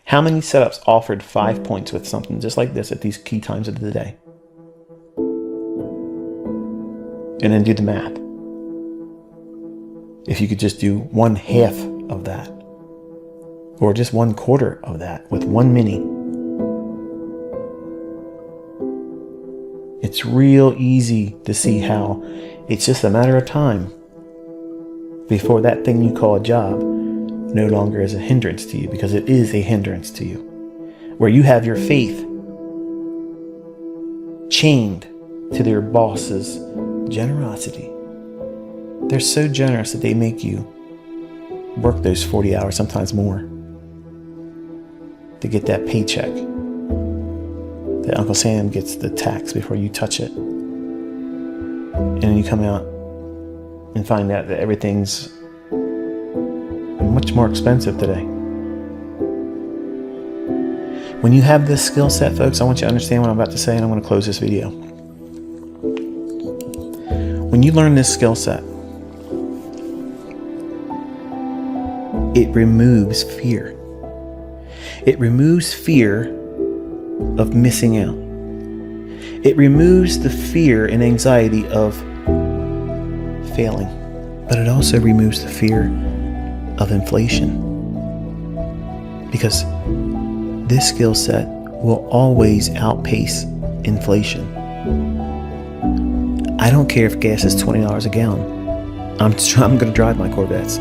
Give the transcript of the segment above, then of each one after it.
How many setups offered 5 points with something just like this at these key times of the day? And then do the math. If you could just do 1/2 of that, or just 1/4 of that with one mini, it's real easy to see how it's just a matter of time before that thing you call a job no longer is a hindrance to you, because it is a hindrance to you. Where you have your faith chained to their boss's generosity. They're so generous that they make you work those 40 hours, sometimes more, to get that paycheck. That Uncle Sam gets the tax before you touch it. And then you come out and find out that everything's much more expensive today. When you have this skill set, folks, I want you to understand what I'm about to say, and I'm going to close this video. When you learn this skill set, it removes fear. It removes fear of missing out. It removes the fear and anxiety of failing, but it also removes the fear of inflation, because this skill set will always outpace inflation. I don't care if gas is $20 a gallon. I'm going to drive my Corvettes.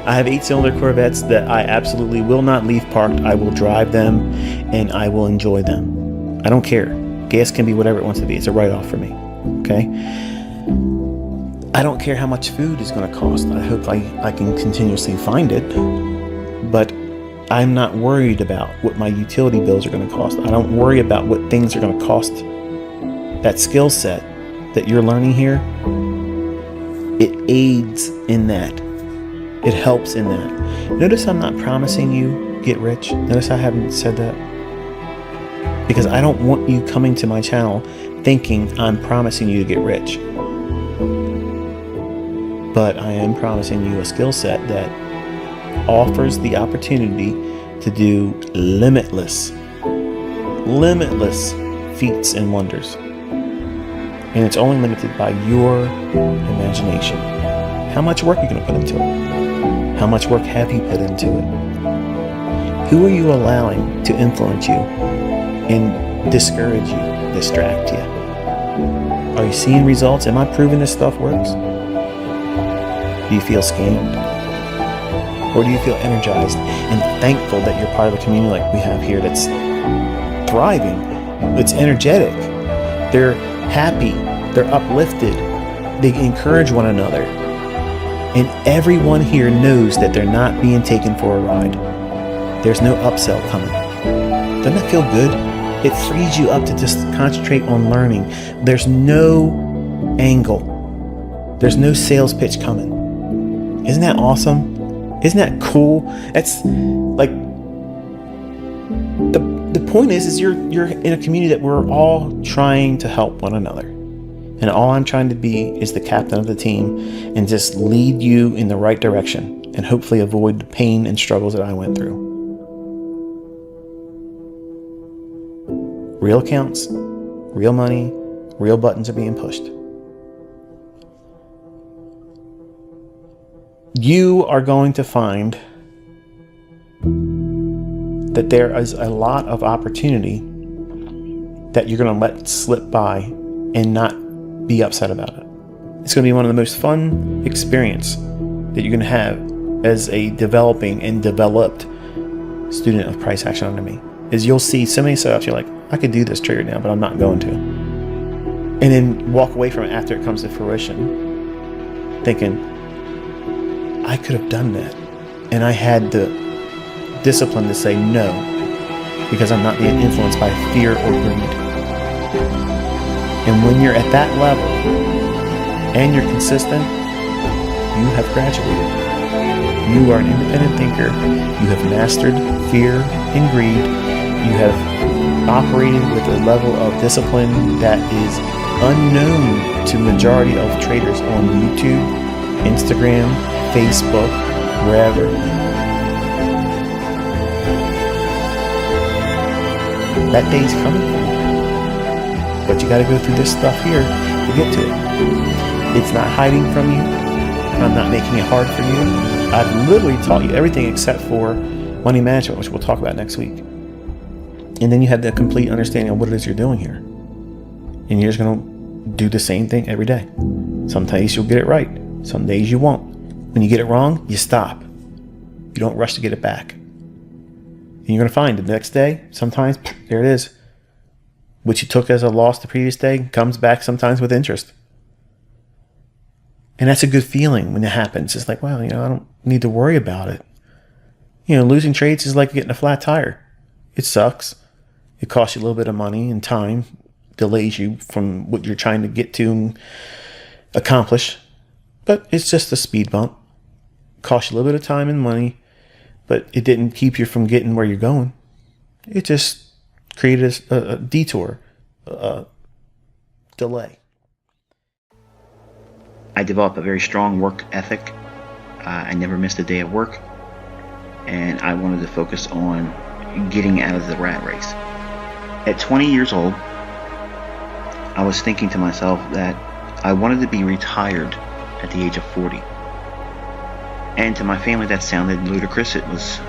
I have 8-cylinder Corvettes that I absolutely will not leave parked. I will drive them and I will enjoy them. I don't care. Gas can be whatever it wants to be. It's a write-off for me. Okay? I don't care how much food is going to cost. I hope I can continuously find it. But I'm not worried about what my utility bills are going to cost. I don't worry about what things are going to cost. That skill set that you're learning here, it aids in that. It helps in that. Notice I'm not promising you get rich. Notice I haven't said that. Because I don't want you coming to my channel thinking I'm promising you to get rich. But I am promising you a skill set that offers the opportunity to do limitless feats and wonders. And it's only limited by your imagination. How much work are you going to put into it? How much work have you put into it? Who are you allowing to influence you and discourage you, distract you? Are you seeing results? Am I proving this stuff works? Do you feel scammed? Or do you feel energized and thankful that you're part of a community like we have here that's thriving, that's energetic, they're happy, they're uplifted, they encourage one another, and everyone here knows that they're not being taken for a ride. There's no upsell coming. Doesn't that feel good? It frees you up to just concentrate on learning. There's no angle. There's no sales pitch coming. Isn't that awesome? Isn't that cool? That's like the point is you're in a community that we're all trying to help one another. And all I'm trying to be is the captain of the team and just lead you in the right direction and hopefully avoid the pain and struggles that I went through. Real accounts, real money, real buttons are being pushed. You are going to find that there is a lot of opportunity that you're going to let slip by and not be upset about it. It's going to be one of the most fun experience that you're going to have as a developing and developed student of price action under me. Is you'll see so many setups, you're like, I could do this trigger now, but I'm not going to. And then walk away from it after it comes to fruition, thinking, I could have done that. And I had the discipline to say no, because I'm not being influenced by fear or greed. And when you're at that level and you're consistent, you have graduated. You are an independent thinker. You have mastered fear and greed. You have operated with a level of discipline that is unknown to majority of traders on YouTube, Instagram, Facebook, wherever. That day's coming for you. But you got to go through this stuff here to get to it. It's not hiding from you. I'm not making it hard for you. I've literally taught you everything except for money management, which we'll talk about next week. And then you have the complete understanding of what it is you're doing here. And you're just going to do the same thing every day. Some days you'll get it right. Some days you won't. When you get it wrong, you stop. You don't rush to get it back. And you're going to find the next day, sometimes, there it is. What you took as a loss the previous day comes back sometimes with interest. And that's a good feeling when it happens. It's like, well, I don't need to worry about it. Losing trades is like getting a flat tire. It sucks. It costs you a little bit of money and time, delays you from what you're trying to get to and accomplish. But it's just a speed bump. It costs you a little bit of time and money, but it didn't keep you from getting where you're going. It just created a detour, a delay. I developed a very strong work ethic. I never missed a day of work, and I wanted to focus on getting out of the rat race. At 20 years old, I was thinking to myself that I wanted to be retired at the age of 40. And to my family, that sounded ludicrous. It was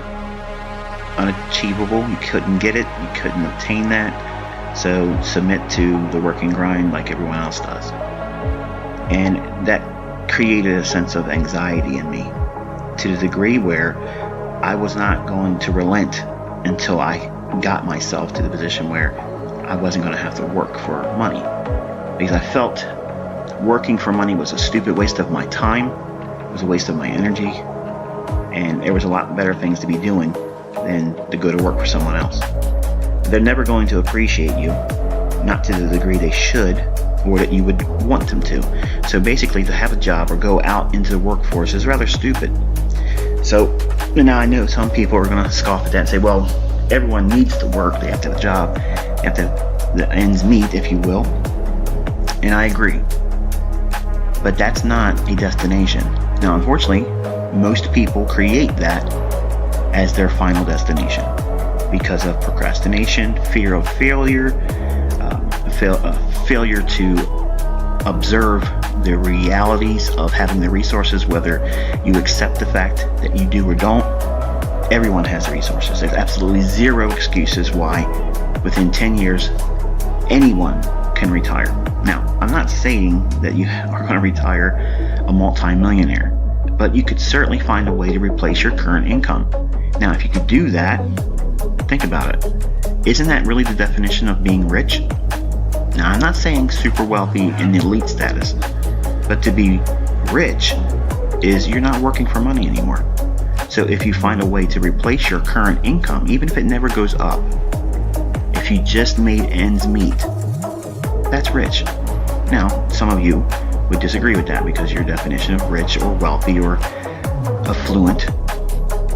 unachievable. You couldn't get it. You couldn't obtain that. So submit to the working grind like everyone else does. And that created a sense of anxiety in me to the degree where I was not going to relent until I got myself to the position where I wasn't going to have to work for money. Because I felt working for money was a stupid waste of my time, it was a waste of my energy, and there was a lot better things to be doing than to go to work for someone else. They're never going to appreciate you, not to the degree they should, or that you would want them to. So basically, to have a job or go out into the workforce is rather stupid. So now I know some people are going to scoff at that and say, well, everyone needs to work, they have to have a job, they have to have the ends meet, if you will. And I agree. But that's not a destination. Now, unfortunately, most people create that as their final destination because of procrastination, fear of failure, failure to observe the realities of having the resources, whether you accept the fact that you do or don't. Everyone has resources. There's absolutely zero excuses why within 10 years anyone can retire. Now, I'm not saying that you are going to retire a multi-millionaire, but you could certainly find a way to replace your current income. Now, if you could do that, think about it. Isn't that really the definition of being rich? Now, I'm not saying super wealthy in elite status, but to be rich is you're not working for money anymore. So if you find a way to replace your current income, even if it never goes up, if you just made ends meet, that's rich. Now, some of you would disagree with that because your definition of rich or wealthy or affluent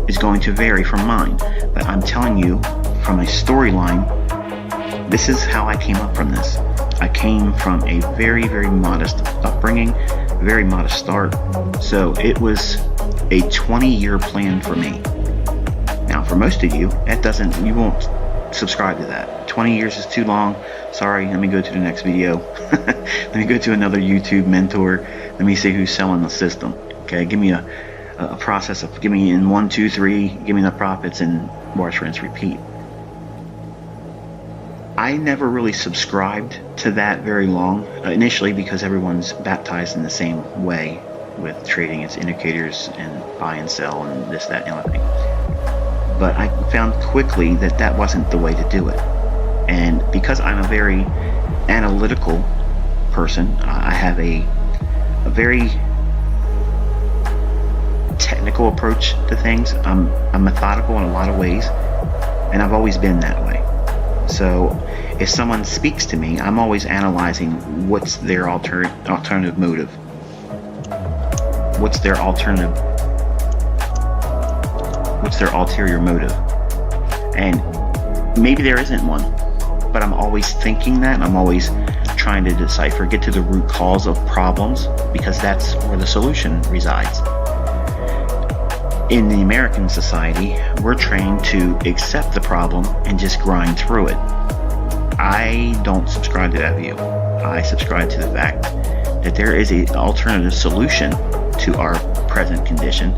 is going to vary from mine. But I'm telling you from a storyline, this is how I came up from this. I came from a very, very modest upbringing, very modest start. So it was a 20-year plan for me. Now, for most of you, you won't subscribe to that. 20 years is too long. Sorry, let me go to the next video. Let me go to another YouTube mentor. Let me see who's selling the system. Okay, give me a process of, give me in 1, 2, 3, give me the profits and wash, rinse, repeat. I never really subscribed to that very long, initially because everyone's baptized in the same way with trading its indicators and buy and sell and this, that, and the other thing. But I found quickly that that wasn't the way to do it. And because I'm a very analytical person, I have a very technical approach to things. I'm methodical in a lot of ways, and I've always been that way. So if someone speaks to me, I'm always analyzing what's their alternative motive. What's their ulterior motive? And maybe there isn't one, but I'm always thinking that, and I'm always trying to decipher, get to the root cause of problems, because that's where the solution resides. In the American society, we're trained to accept the problem and just grind through it. I don't subscribe to that view. I subscribe to the fact that there is an alternative solution to our present condition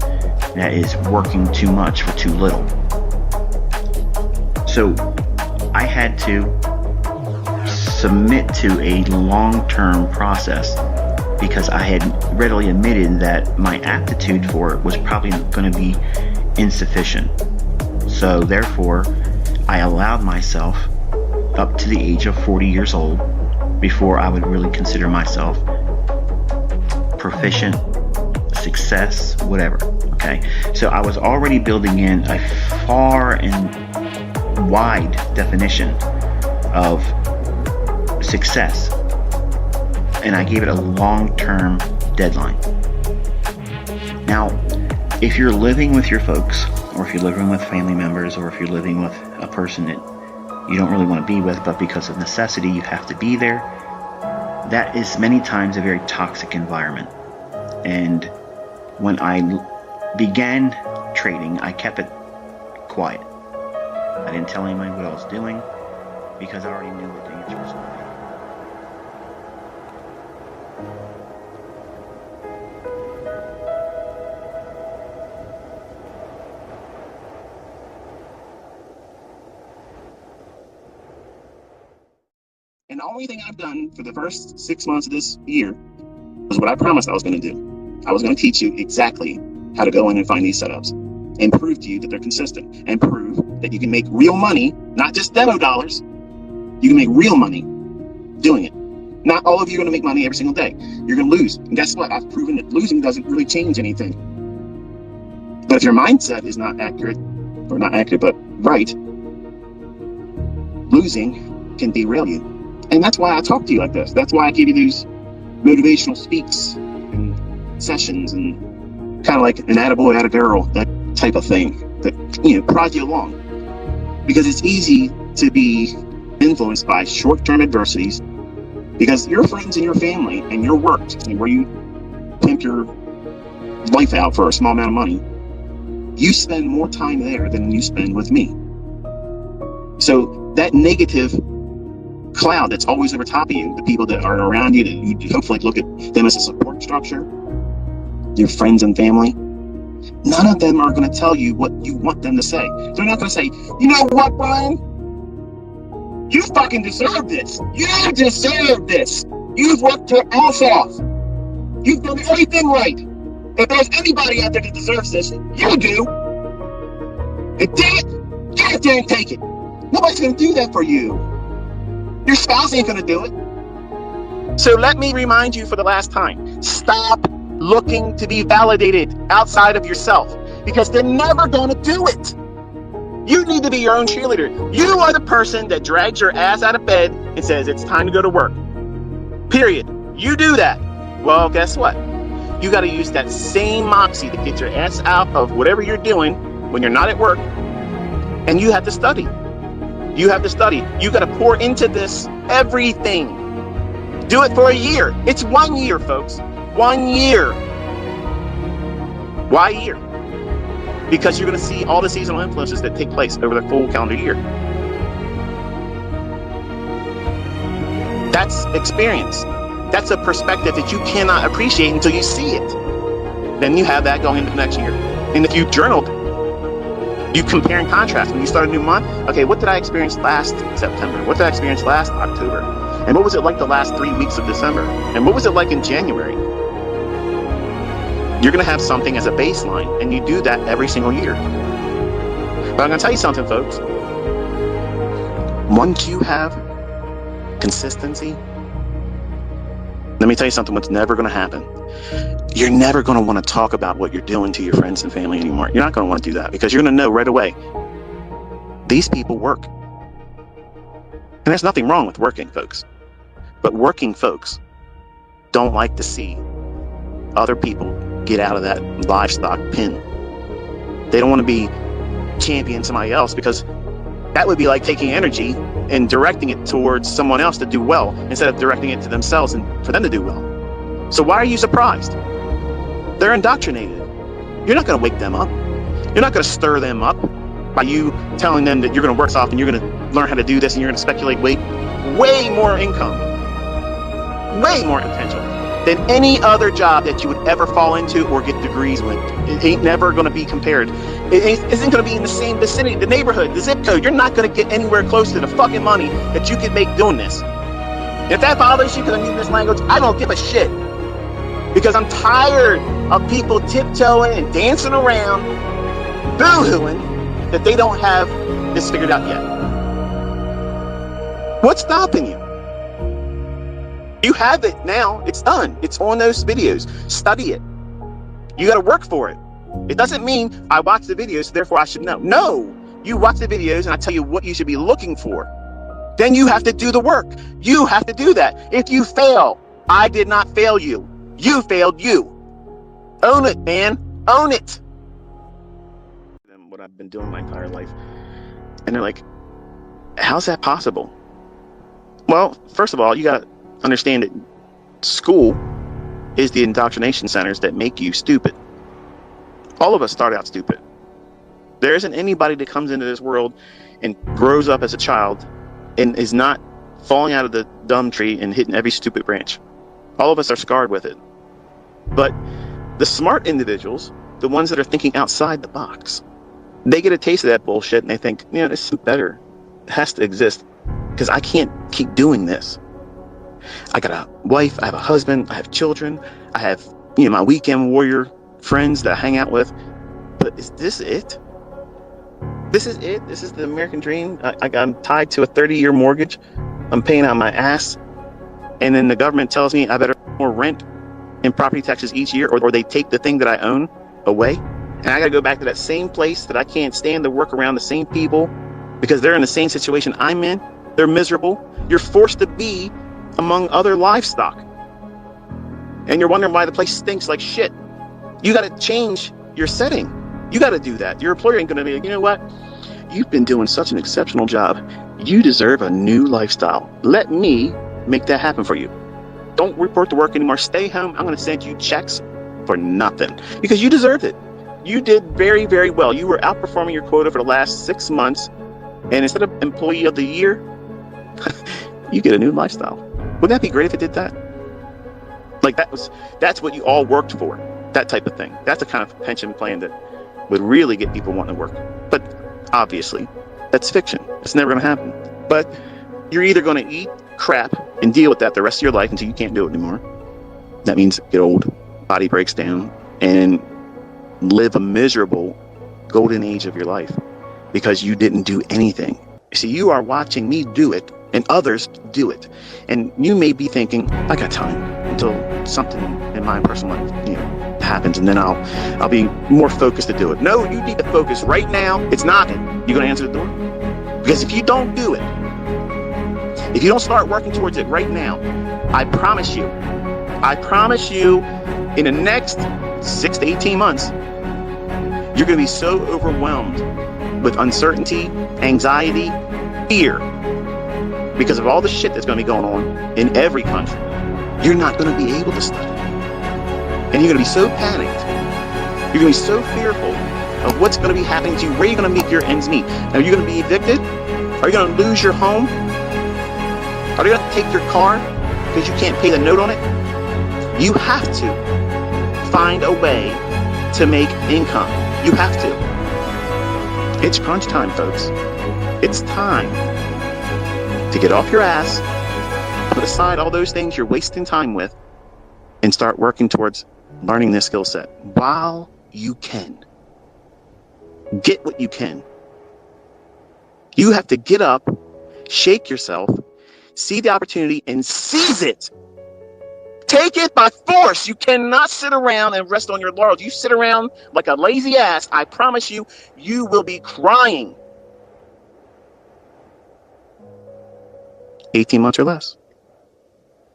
that is working too much for too little. So I had to submit to a long-term process because I had readily admitted that my aptitude for it was probably going to be insufficient. So therefore, I allowed myself up to the age of 40 years old before I would really consider myself proficient, success, whatever. Okay, so I was already building in a far and wide definition of success, and I gave it a long-term deadline. Now, if you're living with your folks, or if you're living with family members, or if you're living with a person that you don't really want to be with, but because of necessity you have to be there, that is many times a very toxic environment. And when I began trading, I kept it quiet. I didn't tell anybody what I was doing because I already knew what the answer was going to be. And the only thing I've done for the first 6 months of this year was what I promised I was going to do. I was going to teach you exactly how to go in and find these setups and prove to you that they're consistent and prove that you can make real money, not just demo dollars. You can make real money doing it. Not all of you are going to make money every single day. You're going to lose. And guess what? I've proven that losing doesn't really change anything. But if your mindset is not accurate, or not accurate, but right, losing can derail you. And that's why I talk to you like this. That's why I give you these motivational speaks and sessions and kind of like an attaboy, attagirl, that type of thing that, prods you along. Because it's easy to be influenced by short-term adversities because your friends and your family and your work and where you pimp your life out for a small amount of money, you spend more time there than you spend with me. So that negative cloud that's always over top of you, the people that are around you, that you hopefully look at them as a support structure, your friends and family, none of them are going to tell you what you want them to say. They're not going to say, you know what, Brian? You fucking deserve this. You deserve this. You've worked your ass off. You've done everything right. If there's anybody out there that deserves this, you do. And damn it, get out there and take it. Nobody's going to do that for you. Your spouse ain't going to do it. So let me remind you for the last time, stop looking to be validated outside of yourself because they're never going to do it. You need to be your own cheerleader. You are the person that drags your ass out of bed and says it's time to go to work. Period. You do that. Well, guess what? You got to use that same moxie to get your ass out of whatever you're doing when you're not at work, and you have to study. You have to study. You got to pour into this everything. Do it for a year. It's 1 year, folks. 1 year. Why a year? Because you're going to see all the seasonal influences that take place over the full calendar year. That's experience. That's a perspective that you cannot appreciate until you see it. Then you have that going into the next year. And if you journaled, you compare and contrast. When you start a new month, okay, what did I experience last September? What did I experience last October? And what was it like the last 3 weeks of December? And what was it like in January? You're going to have something as a baseline, and you do that every single year. But I'm going to tell you something, folks. Once you have consistency, let me tell you something, what's never going to happen. You're never going to want to talk about what you're doing to your friends and family anymore. You're not going to want to do that because you're going to know right away, these people work. And there's nothing wrong with working, folks. But working folks don't like to see other people get out of that livestock pen. They don't want to be championing somebody else because that would be like taking energy and directing it towards someone else to do well instead of directing it to themselves and for them to do well. So why are you surprised? They're indoctrinated. You're not going to wake them up. You're not going to stir them up by you telling them that you're going to work soft and you're going to learn how to do this and you're going to speculate weight. way more income, way more potential than any other job that you would ever fall into or get degrees with. It ain't never going to be compared. It isn't going to be in the same vicinity, the neighborhood, the zip code. You're not going to get anywhere close to the fucking money that you could make doing this. If that bothers you because I'm using this language, I don't give a shit. Because I'm tired of people tiptoeing and dancing around, boo-hooing that they don't have this figured out yet. What's stopping you? You have it now. It's done. It's on those videos. Study it. You got to work for it. It doesn't mean I watch the videos, so therefore I should know. No, you watch the videos and I tell you what you should be looking for. Then you have to do the work. You have to do that. If you fail, I did not fail you. You failed you. Own it, man. Own it. What I've been doing my entire life. And they're like, how's that possible? Well, first of all, you got to understand that school is the indoctrination centers that make you stupid. All of us start out stupid. There isn't anybody that comes into this world and grows up as a child and is not falling out of the dumb tree and hitting every stupid branch. All of us are scarred with it. But the smart individuals, the ones that are thinking outside the box, they get a taste of that bullshit and they think, you know, this is better. It has to exist because I can't keep doing this. I got a wife, I have a husband, I have children, I have, you know, my weekend warrior friends that I hang out with. But is this it? This is it? This is the American dream? I'm tied to a 30-year mortgage. I'm paying out my ass. And then the government tells me I better pay more rent and property taxes each year, or they take the thing that I own away. And I got to go back to that same place that I can't stand to work around the same people because they're in the same situation I'm in. They're miserable. You're forced to be among other livestock. And you're wondering why the place stinks like shit. You got to change your setting. You got to do that. Your employer ain't going to be like, you know what? You've been doing such an exceptional job. You deserve a new lifestyle. Let me make that happen for you. Don't report to work anymore. Stay home. I'm going to send you checks for nothing because you deserved it. You did very, very well. You were outperforming your quota for the last 6 months. And instead of employee of the year, you get a new lifestyle. Wouldn't that be great if it did that? Like that's what you all worked for. That type of thing. That's the kind of pension plan that would really get people wanting to work. But obviously, that's fiction. It's never going to happen. But you're either going to eat crap and deal with that the rest of your life until you can't do it anymore. That means get old, body breaks down, and live a miserable golden age of your life because you didn't do anything. See, you are watching me do it and others do it. And you may be thinking, I got time until something in my personal life, you know, happens, and then I'll be more focused to do it. No, you need to focus right now. It's knocking. You gonna answer the door? Because if you don't do it, if you don't start working towards it right now, I promise you, in the next 6 to 18 months, you're gonna be so overwhelmed with uncertainty, anxiety, fear, because of all the shit that's gonna be going on in every country. You're not gonna be able to study. And you're gonna be so panicked. You're gonna be so fearful of what's gonna be happening to you. Where are you gonna make your ends meet? Are you gonna be evicted? Are you gonna lose your home? Are you gonna take your car because you can't pay the note on it? You have to find a way to make income. You have to. It's crunch time, folks. It's time to get off your ass, put aside all those things you're wasting time with, and start working towards learning this skill set while you can. Get what you can. You have to get up, shake yourself, see the opportunity, and seize it. Take it by force. You cannot sit around and rest on your laurels. You sit around like a lazy ass, I promise you, you will be crying. 18 months or less.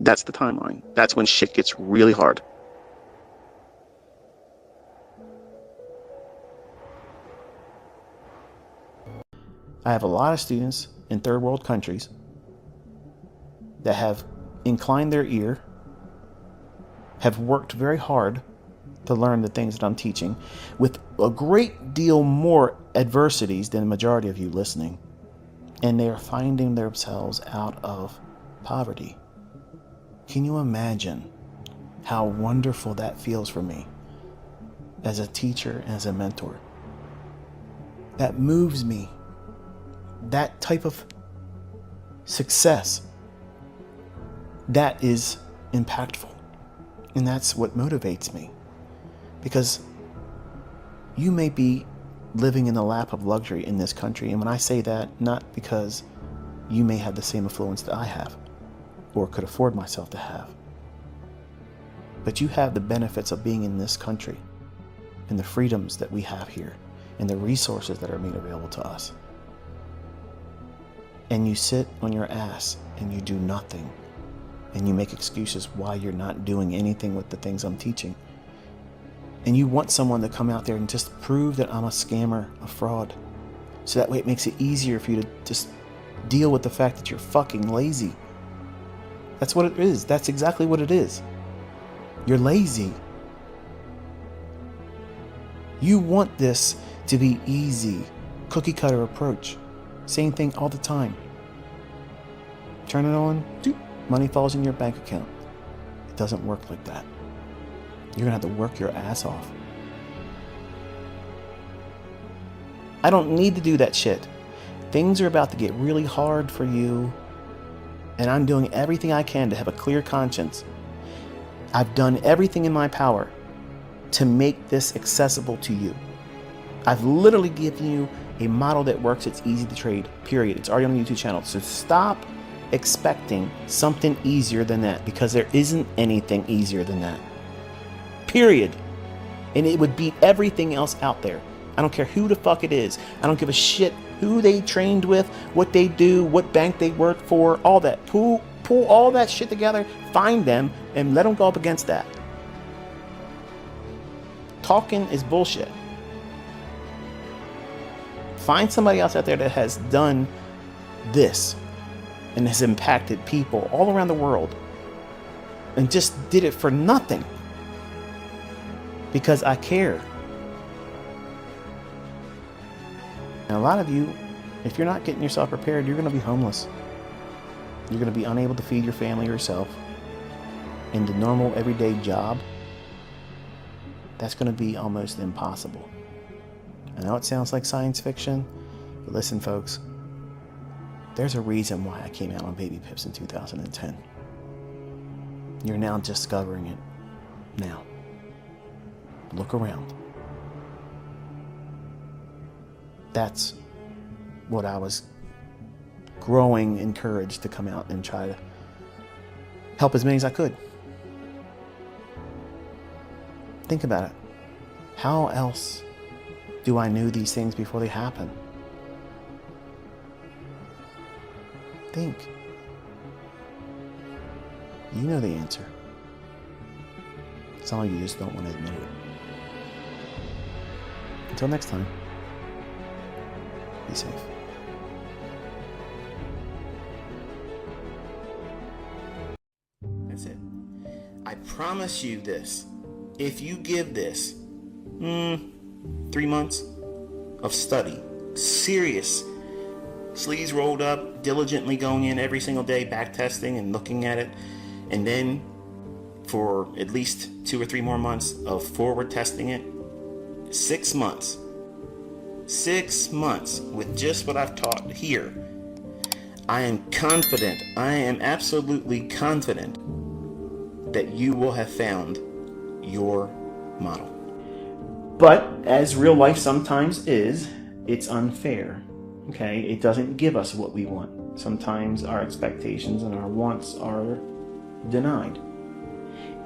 That's the timeline. That's when shit gets really hard. I have a lot of students in third world countries that have inclined their ear, have worked very hard to learn the things that I'm teaching with a great deal more adversities than the majority of you listening. and they are finding themselves out of poverty. Can you imagine how wonderful that feels for me as a teacher, as a mentor? That moves me. That type of success, that is impactful. And that's what motivates me. Because you may be living in the lap of luxury in this country. And when I say that, not because you may have the same affluence that I have or could afford myself to have, but you have the benefits of being in this country and the freedoms that we have here and the resources that are made available to us. And you sit on your ass and you do nothing, and you make excuses why you're not doing anything with the things I'm teaching. And you want someone to come out there and just prove that I'm a scammer, a fraud. So that way it makes it easier for you to just deal with the fact that you're fucking lazy. That's what it is. That's exactly what it is. You're lazy. You want this to be easy, cookie cutter approach. Same thing all the time. Turn it on, doop, money falls in your bank account. It doesn't work like that. You're gonna have to work your ass off. I don't need to do that shit. Things are about to get really hard for you, and I'm doing everything I can to have a clear conscience. I've done everything in my power to make this accessible to you. I've literally given you a model that works. It's easy to trade, period. It's already on the YouTube channel. So stop expecting something easier than that, because there isn't anything easier than that. Period. And it would beat everything else out there. I don't care who the fuck it is. I don't give a shit who they trained with, what they do, what bank they work for, all that. Pull all that shit together, find them, and let them go up against that. Talking is bullshit. Find somebody else out there that has done this and has impacted people all around the world and just did it for nothing. Because I care. And a lot of you, if you're not getting yourself prepared, you're going to be homeless. You're going to be unable to feed your family or yourself. In the normal everyday job, that's going to be almost impossible. I know it sounds like science fiction, but listen, folks, there's a reason why I came out on Baby Pips in 2010. You're now discovering it now. Look around. That's what I was growing encouraged to come out and try to help as many as I could. Think about it. How else do I know these things before they happen? Think. You know the answer. Some of you just don't want to admit it. Until next time, be safe. That's it. I promise you this. If you give this 3 months of study, serious, sleeves rolled up, diligently going in every single day, back testing and looking at it, and then for at least 2 or 3 more months of forward testing it, 6 months. 6 months with just what I've taught here. I am confident, I am absolutely confident that you will have found your model. But as real life sometimes is, it's unfair. Okay? It doesn't give us what we want. Sometimes our expectations and our wants are denied.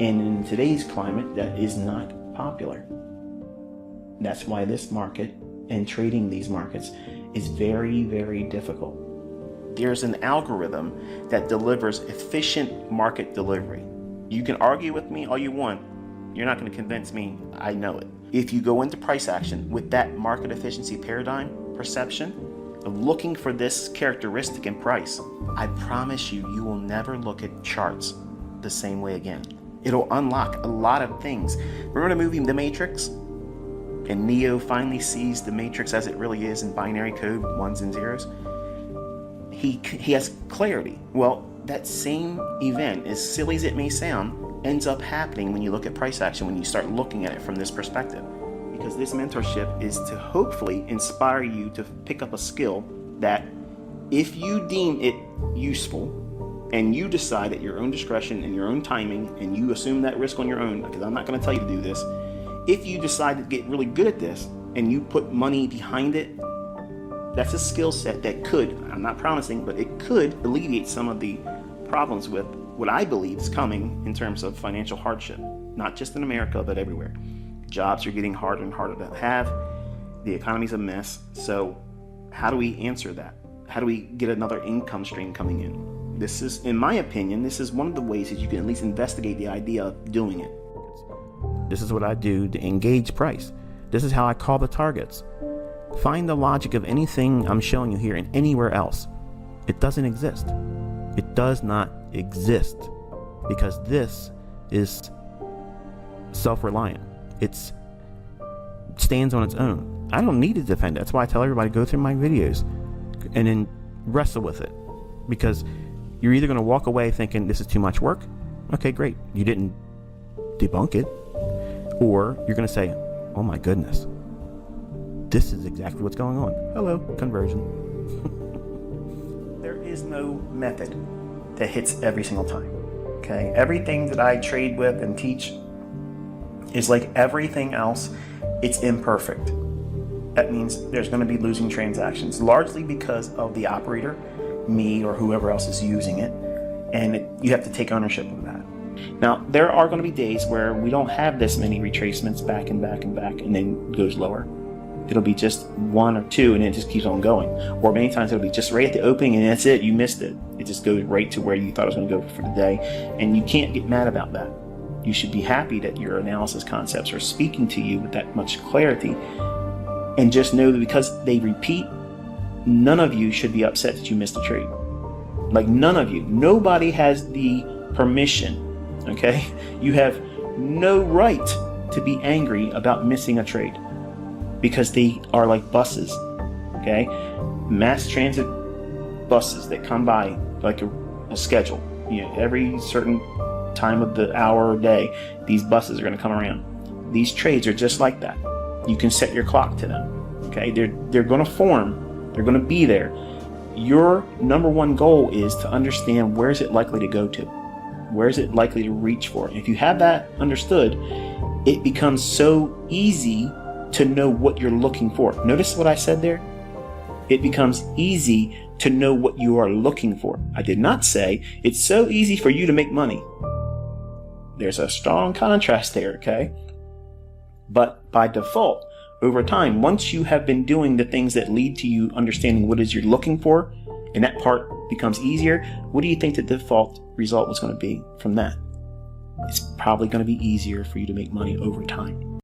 And in today's climate, that is not popular. That's why this market and trading these markets is very, very difficult. There's an algorithm that delivers efficient market delivery. You can argue with me all you want. You're not going to convince me. I know it. If you go into price action with that market efficiency paradigm perception of looking for this characteristic in price, I promise you, you will never look at charts the same way again. It'll unlock a lot of things. Remember the movie The Matrix? And Neo finally sees the Matrix as it really is in binary code, ones and zeros. he has clarity. Well, that same event, as silly as it may sound, ends up happening when you look at price action, when you start looking at it from this perspective. Because this mentorship is to hopefully inspire you to pick up a skill that, if you deem it useful and you decide at your own discretion and your own timing, and you assume that risk on your own, because I'm not going to tell you to do this, if you decide to get really good at this and you put money behind it, that's a skill set that could, I'm not promising, but it could alleviate some of the problems with what I believe is coming in terms of financial hardship, not just in America, but everywhere. Jobs are getting harder and harder to have. The economy's a mess. So how do we answer that? How do we get another income stream coming in? This is, in my opinion, this is one of the ways that you can at least investigate the idea of doing it. This is what I do to engage price. This is how I call the targets. Find the logic of anything I'm showing you here and anywhere else. It doesn't exist. It does not exist, because this is self-reliant. It stands on its own. I don't need to defend it. That's why I tell everybody, go through my videos and then wrestle with it, because you're either going to walk away thinking this is too much work. Okay, great. You didn't debunk it. Or you're going to say, oh my goodness, this is exactly what's going on. Hello, conversion. There is no method that hits every single time. Okay, everything that I trade with and teach is like everything else. It's imperfect. That means there's going to be losing transactions, largely because of the operator, me or whoever else is using it, and you have to take ownership of that. Now, there are going to be days where we don't have this many retracements back and back and back, and then goes lower. It'll be just one or two, and it just keeps on going. Or many times it'll be just right at the opening, and that's it. You missed it. It just goes right to where you thought it was going to go for the day, and you can't get mad about that. You should be happy that your analysis concepts are speaking to you with that much clarity, and just know that because they repeat, none of you should be upset that you missed a trade. Like, none of you. Nobody has the permission, okay? You have no right to be angry about missing a trade, because they are like buses, okay? Mass transit buses that come by like a schedule. You know, every certain time of the hour or day, these buses are going to come around. These trades are just like that. You can set your clock to them, okay? They're going to form. They're going to be there. Your number one goal is to understand, where is it likely to go to? Where is it likely to reach for? If you have that understood, it becomes so easy to know what you're looking for. Notice what I said there? It becomes easy to know what you are looking for. I did not say it's so easy for you to make money. There's a strong contrast there, okay? But by default, over time, once you have been doing the things that lead to you understanding what it is you're looking for, and that part becomes easier, what do you think the default result was going to be from that? It's probably going to be easier for you to make money over time.